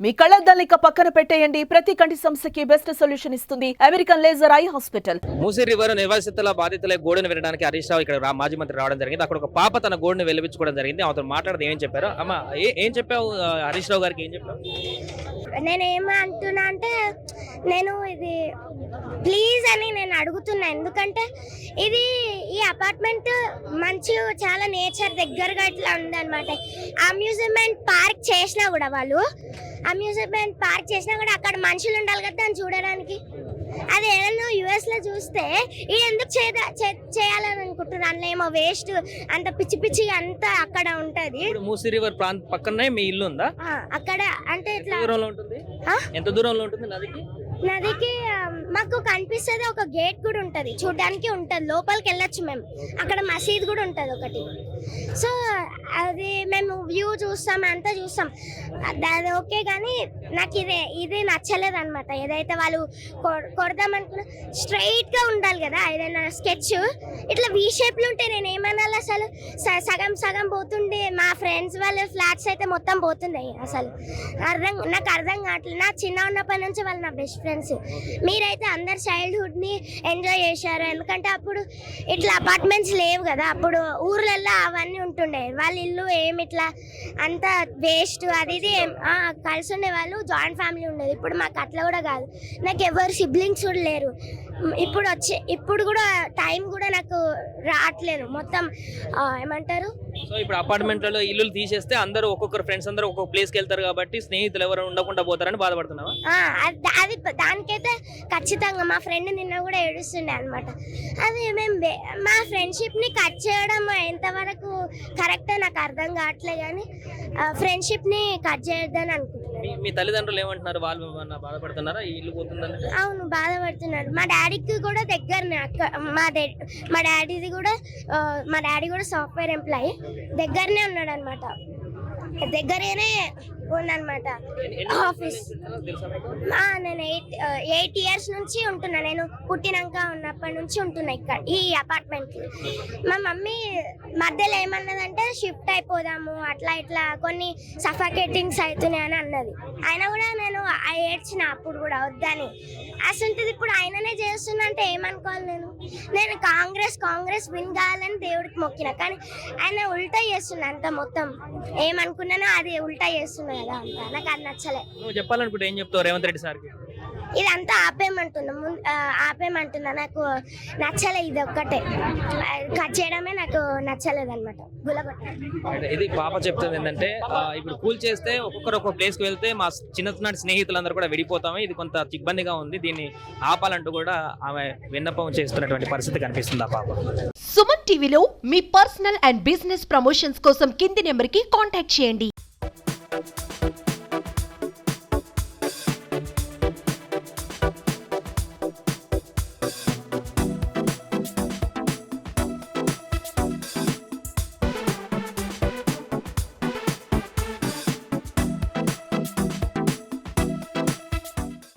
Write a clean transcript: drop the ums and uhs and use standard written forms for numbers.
మీ కళ్ళద్దాలిక పక్కన పెట్టేయండి. ప్రతి కంటి సమస్యకి బెస్ట్ సొల్యూషన్ ఇస్తుంది American laser eye hospital. Musi river నివాసితుల బాధితుల గోడును వినడానికి హరీష్ రావు ఇక్కడ మాజీ మంత్రి రావడం జరిగింది. అక్కడ ఒక పాప తన గోడును వెలిపించుకోవడం జరిగింది. ఆమెతో మాట్లాడితే ఏం చెప్పారు? అమ్మ ఏం చెప్పావు హరీష్ రావు గారికి? ఏం చెప్పావు? నేనేమంటున్నా అంటే నేను ఇది ప్లీజ్ అని నేను అడుగుతున్నా. ఎందుకంటే ఈ అపార్ట్మెంట్ మంచి చాలా నేచర్ దగ్గరగా ఇట్లా ఉందన్నమాట. అమ్యూజ్మెంట్ పార్క్ చేసినా కూడా అక్కడ మనుషులు ఉండాలి కదా దాన్ని చూడడానికి. అది ఏదన్నా యుఎస్ లో చూస్తే ఇది ఎందుకు చేయాలని అనుకుంటున్నారు. అందులో ఏమో వేస్ట్ అంత పిచ్చి పిచ్చి అంతా అక్కడ ఉంటది. మూసీ రివర్ ప్రాంతం పక్కనే మీ ఇల్లు ఉందా? అక్కడ అంటే ఇట్లా ఎంత దూరంలో ఉంటుంది నదికి మాకు కనిపిస్తుంది. ఒక గేట్ కూడా ఉంటది, చూడడానికి ఉంటది. లోపలికి వెళ్ళొచ్చు మేము. అక్కడ మసీద్ కూడా ఉంటది ఒకటి. సో అది మేము వ్యూ చూస్తాం, అంతా చూస్తాం. అది ఓకే, కానీ నాకు ఇది నచ్చలేదు అనమాట. ఏదైతే వాళ్ళు కొడదాం అనుకున్నా స్ట్రైట్ గా ఉండాలి కదా. ఏదైనా స్కెచ్ ఇట్లా వీ షేప్ లో ఉంటే నేను ఏమనాలి? అసలు సగం పోతుండే. మా ఫ్రెండ్స్ వాళ్ళ ఫ్లాట్స్ అయితే మొత్తం పోతున్నాయి. అసలు నాకు అర్థం కావట్లేదు. నా చిన్న ఉన్నప్పటి నుంచి వాళ్ళు నా బెస్ట్ ఫ్రెండ్స్. మీరైతే అందరు చైల్డ్హుడ్ ని ఎంజాయ్ చేశారు. ఎందుకంటే అప్పుడు ఇట్లా అపార్ట్మెంట్స్ లేవు కదా. అప్పుడు ఊర్లలో అవన్నీ ఉంటుండే. వాళ్ళ ఇల్లు ఏమి ఇట్లా అంత వేస్ట్ అది ఇది కలిసి ఉండే వాళ్ళు. జాయింట్ ఫ్యామిలీ ఉండేది. ఇప్పుడు మాకు అట్లా కూడా కాదు. నాకు ఎవరు సిబ్లింగ్స్ కూడా లేరు. ఇప్పుడు కూడా టైం కూడా నాకు రావట్లేదు. మొత్తం ఏమంటారు, సో ఇప్పుడు అపార్ట్మెంట్లలో ఇల్లు తీసేస్తే అందరూ ఒక్కొక్కరు ఫ్రెండ్స్ అందరూ ఒక్కొక్క ప్లేస్కి వెళ్తారు కాబట్టి స్నేహితులు ఎవరు ఉండకుండా పోతారని బాధపడుతున్నావా? అది దానికైతే ఖచ్చితంగా. మా ఫ్రెండ్ నిన్న కూడా ఏడుస్తుండే అనమాట. అది మేము మా ఫ్రెండ్షిప్ ని కట్ చేయడం ఎంతవరకు కరెక్ట్ నాకు అర్థం కావట్లేదు. కానీ ఫ్రెండ్షిప్ ని కట్ చేయొద్దని అనుకుంటున్నాను. మీ తల్లిదండ్రులు ఏమంటున్నారు? వాళ్ళు బాధపడుతున్నారా ఈ ఇల్లు పోతుందని? అవును, బాధపడుతున్నారు. మా డాడీకి కూడా దగ్గరనే మా డాడీ కూడా సాఫ్ట్వేర్ ఎంప్లాయీ. దగ్గరనే ఉన్నాడు అనమాట. దగ్గరనే ఉందన్నమాట ఆఫీస్. నేను 8 years నుంచి ఉంటున్నా. నేను పుట్టినాక ఉన్నప్పటి నుంచి ఉంటున్నా ఇక్కడ ఈ అపార్ట్మెంట్. మా మమ్మీ మధ్యలో ఏమన్నదంటే షిఫ్ట్ అయిపోదాము అట్లా ఇట్లా కొన్ని సఫకేటింగ్స్ అవుతున్నాయి అని అన్నది. అయినా కూడా నేను ఏడ్చిన అప్పుడు కూడా వద్దని. అసలు ఇప్పుడు ఆయననే చేస్తున్నా అంటే ఏమనుకోవాలి? నేను కాంగ్రెస్ విన్ కావాలని దేవుడికి మొక్కిన, కానీ ఆయన ఉల్టా చేస్తున్నా. అంత మొత్తం ఏమనుకున్నానో అది ఉల్టా చేస్తున్నా కదా. అంతా నాకు అది నచ్చలే. నువ్వు చెప్పాలనుకుంటే ఏం చెప్తావు రేవంత్ రెడ్డి సార్కి? ఇదంతా ఆపేయమంటున్నా. నాకు నచ్చలే. ఇది ఒక్కటే కట్ చేయడమే నాకు నచ్చలేదు అనమాట. ఇది పాప చెప్తుంది ఏంటంటే ఇప్పుడు కూల్ చేస్తే ఒక్కొక్కరు ఒక్కొక్క ప్లేస్ కి వెళ్తే మా చిన్ననాటి స్నేహితులందరూ కూడా విడిపోతాము. ఇది కొంత ఇబ్బందిగా ఉంది. దీన్ని ఆపాలంటూ కూడా ఆమె విన్నపం చేస్తున్నటువంటి పరిస్థితి కనిపిస్తుంది ఆ పాప. సుమన్ టీవీలో మీ పర్సనల్ అండ్ బిజినెస్ ప్రమోషన్స్ కోసం కింది నెంబర్కి కాంటాక్ట్ చేయండి.